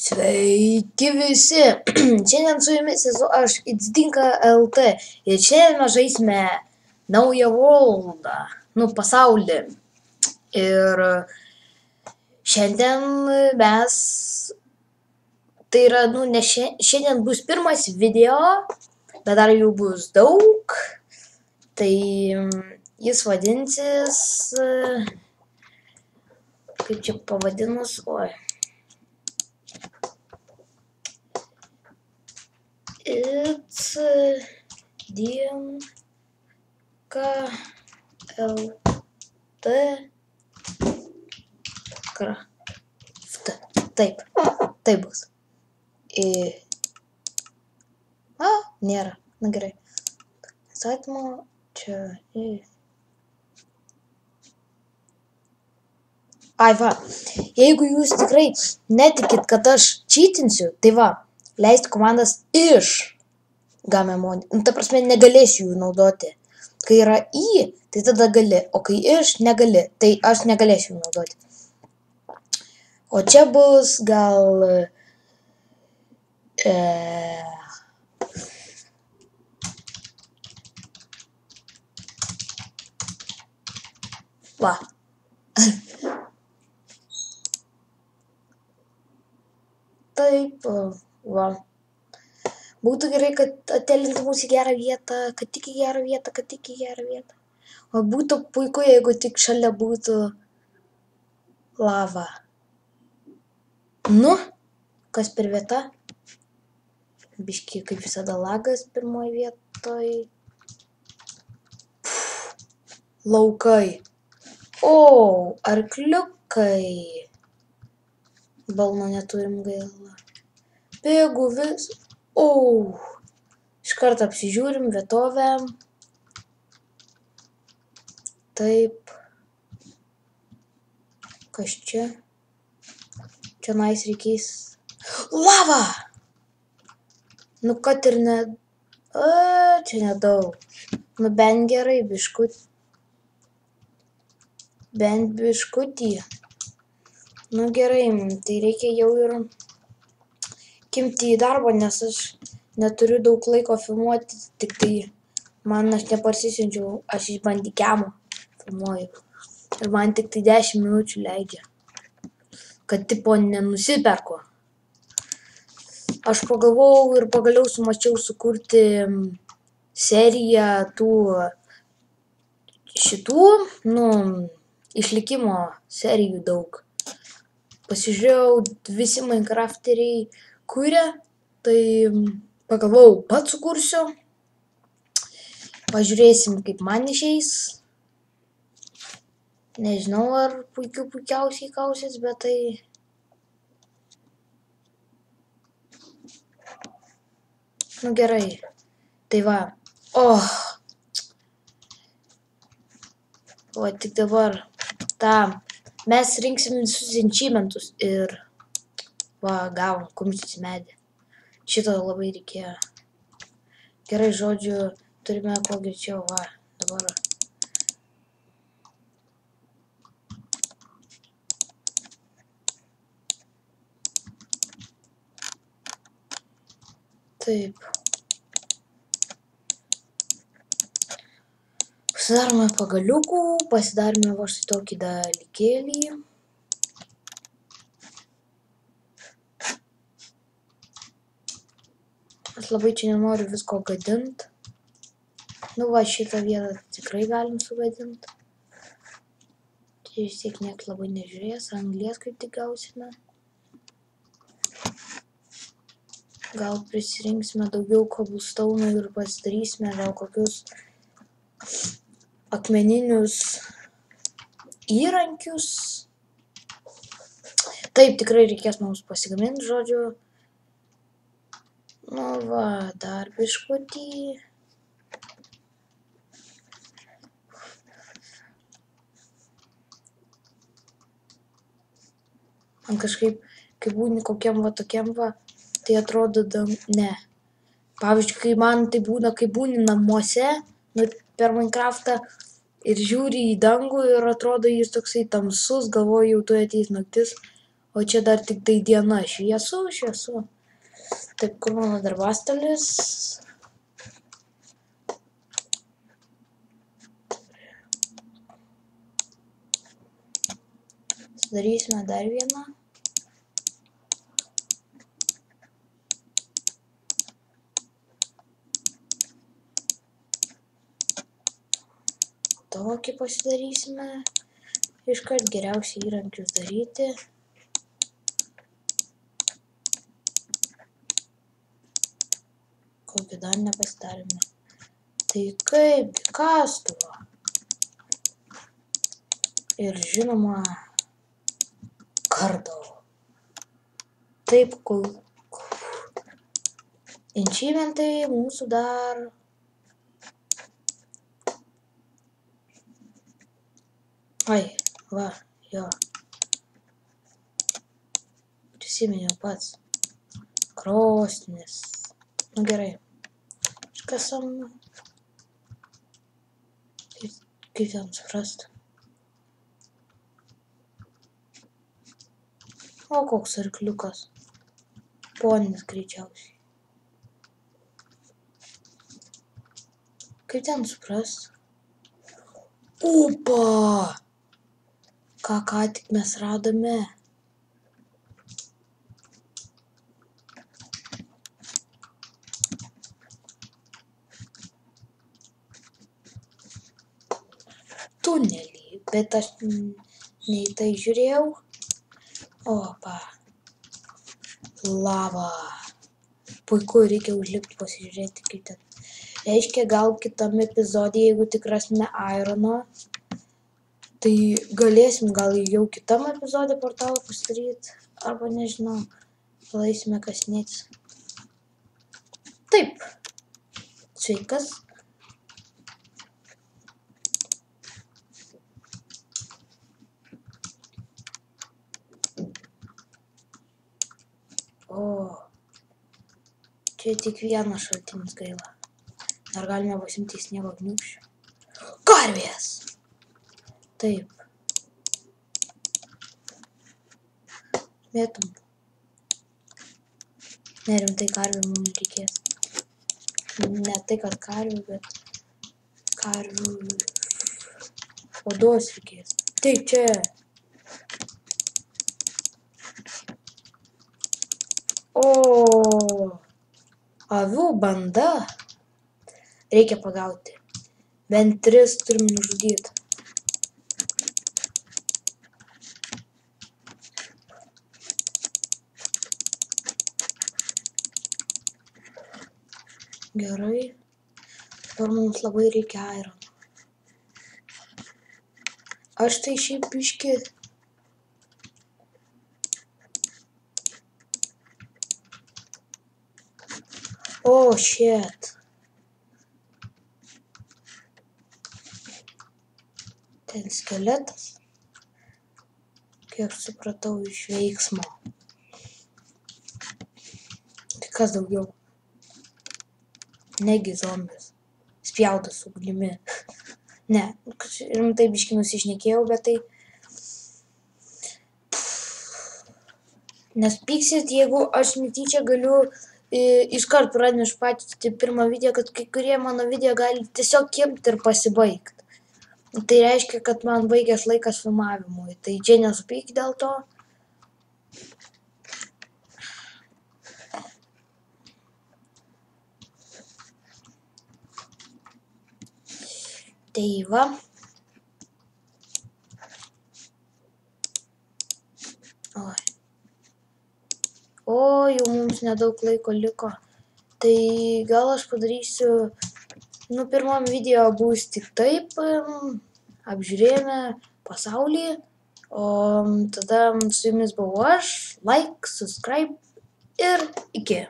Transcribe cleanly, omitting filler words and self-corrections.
Sveiki visi! Šiandien su jumis esu aš Idsdinka LT ir šiandien mes žaisime naują worldą, pasaulį. Ir šiandien mes, tai yra, ne šiandien bus pirmas video, bet dar jų bus daug. Tai jis vadinsis, kaip čia pavadinus, Idsdinka LT Craft. Taip bus. Nėra. Na gerai. Įstatymo čia. Va. Jeigu jūs tikrai netikit, kad aš čytinsiu, tai va, leisti komandas iš gamemon. Ta prasme, negalėsiu jų naudoti. Kai yra tai tada gali, o kai iš negali, tai aš negalėsiu jų naudoti. O čia bus gal va. Taip, va. Būtų gerai, kad atėlintų mūsų į gerą vietą, kad tik į gerą vietą. O būtų puiku, jeigu tik šalia būtų lava. Kas per vieta? Biški, kaip visada, lagas pirmoje vietoje. Laukai. Arkliukai. Balno neturim gaila. Bėgu vis. Iš karto apsižiūrim vietovę. Taip. Kas čia? Čia reikės. Lava! Kad ir ne... čia nedaug. Bent gerai, biškutį. Gerai, tai reikia jau ir kimti į darbą, nes aš neturiu daug laiko filmuoti, tik tai aš neparsisiunčiau, aš iš bandikemo filmuoju. Ir man tik tai 10 minučių leidžia, kad tipo nenusiperku. Aš pagalvojau ir pagaliau sumačiau sukurti seriją šitų, išlikimo serijų daug. Pasižiūrėjau, visi Minecrafteriai kuria, tai pagalvojau, pats sukursiu. Pažiūrėsim, kaip man išeis. Nežinau, ar puikiausiai kausis, bet tai... Gerai. Tai va. Tik dabar mes rinksim visus enchantmentus ir gavom kumštis medį. Šito labai reikėjo. Gerai, žodžiu, turime kuo greičiau, dabar. Taip. Pasidarome pagaliukų, pasidarome štai tokį dalykėlį. Aš labai čia nenoriu visko gadinti. Šitą vietą tikrai galim sugadinti. Čia vis tiek niekas labai nežiūrės, anglies kaip tik gausime. Gal prisirinksime daugiau cobblestone'ų ir pasidarysime gal kokius akmeninius įrankius. Taip, tikrai reikės mums pasigaminti, žodžiu. Dar biškutį. Man kažkaip, kai būni kokiam tokiam tai atrodo, ne. Pavyzdžiui, kai man tai būna, kai būni namuose, per Minecraftą ir žiūri į dangų ir atrodo jis toksai tamsus, galvoju, jau tuoj ateis naktis, O čia dar tik tai diena, šviesu. Taip, kur mano darbastalis? Sudarysime dar vieną. Tokį pasidarysime. Iškart geriausiai įrankius daryti. Kokį dar nepasidarėme. Tai kaip kastuvą. Ir žinoma, kardo. Taip, enchievementai mūsų dar. Ai, va, jo. Prisiminiau pats. Krosnis. Nu gerai. Iškasam. Kaip ten suprast? O koks arkliukas. Ponis greičiausiai. Kaip ten suprast? Upa! Ką tik mes radome. Tunelį, bet aš nei tai žiūrėjau. Opa. Lava. Puiku, reikia užlipti pasižiūrėti, kaip ten. Reiškia, gal kitam epizodė, jeigu tik rasime irono, tai galėsim gal jau kitam epizodė portalą pasidaryti, arba nežinau, palaisime kasnėtis. Taip. Sveikas. O, čia tik vienas šaltinis gaila. Dar galime pasimti sniego gniūžčių. Karvės! Taip. Mėtum. Nerimtai karvių mums reikės. Ne tai, kad karvių, bet karvių odos reikės. Taip čia. O, avių banda. Reikia pagauti. Bent 3 turim nužudyti. Gerai. Dabar mums labai reikia irono. Aš tai šiaip biškį. O, shit. Ten skeletas. Kiek supratau iš veiksmo. Tai kas daugiau? Negi zombis. Spjaudas ugnimi. Ne, rimtai biškį nusišnekėjau, bet tai... Nes pyksit, jeigu aš netyčia galiu iškart pranešu patį pirmą video, kad kai kurie mano video gali tiesiog kimti ir pasibaigti. Tai reiškia, kad man baigęs laikas filmavimui. Tai čia nesupyk dėl to. Tai va. O, jau mums nedaug laiko liko. Tai gal aš padarysiu, pirmam video bus tik taip, apžiūrėjome pasaulį, o tada su jumis buvau aš, like, subscribe ir iki.